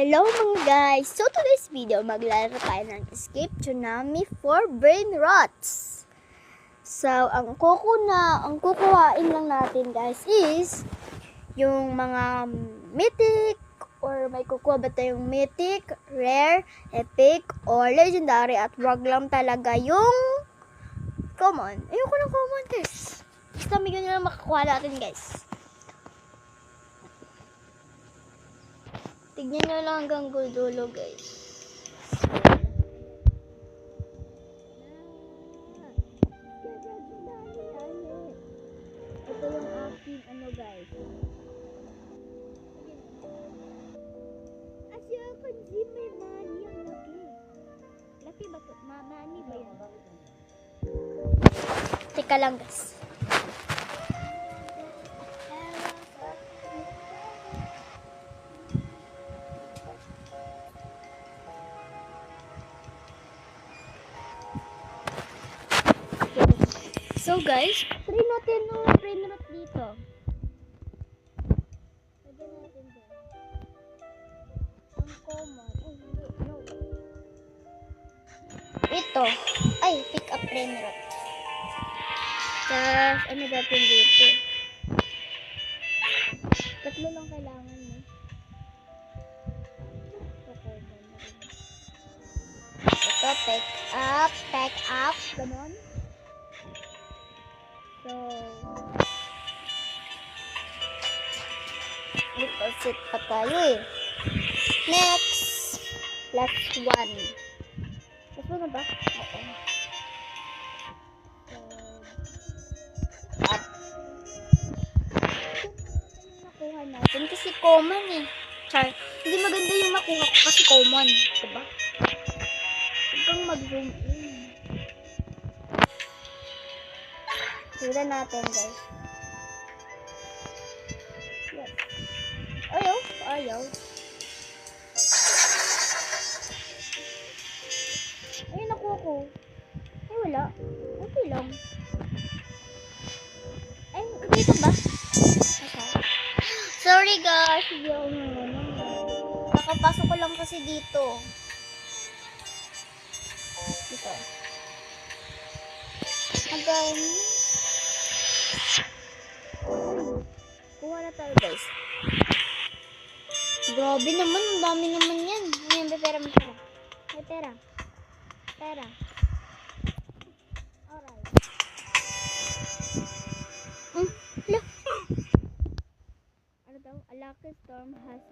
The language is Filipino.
Hello mga guys! So today's video, maglalaro tayo ng Escape Tsunami for Brain Rots. So, ang kukuhain lang natin guys is yung mga mythic or may kukuha ba tayong mythic, rare, epic, or legendary at wag lang talaga yung common. Ayoko ng common guys. Basta may ganyan lang makakuha natin guys. Tignan nyo lang hanggang dulo, guys. Ito yung aking guys. Asya, kanji may money ang laki. Laki ba ito? Money ba yan? Teka lang, guys. So guys, try natin yung brain rot dito. Lagyan natin dyan. Ang common. Oh, hindi. No. Ito. Ay, pick up brain rot. Tapos, ano natin dito? Tatlo lang kailangan mo. Ito, common na rin. Ito, pick up. Ganon. So, deposit pa tayo eh. Next, last one. Last one na ba? Oo. So, up. Yung nakuha natin kasi common eh. Char, hindi maganda yung nakuha ko kasi common. Diba? Huwag kang mag-zoom in. Tignan natin guys. Yes. Ayaw. Ayaw. Ay, nakuha ko. Ay, wala. Okay lang. Ay, dito ba? Okay. Sorry guys. Nakapasok ko lang kasi dito. Dito. Hanggang kuha na tayo guys. Grabe naman, ang dami naman yan. Ayan, may pera, may pera. May pera. Pera. Alright. Hala. Ano daw? A lucky storm has...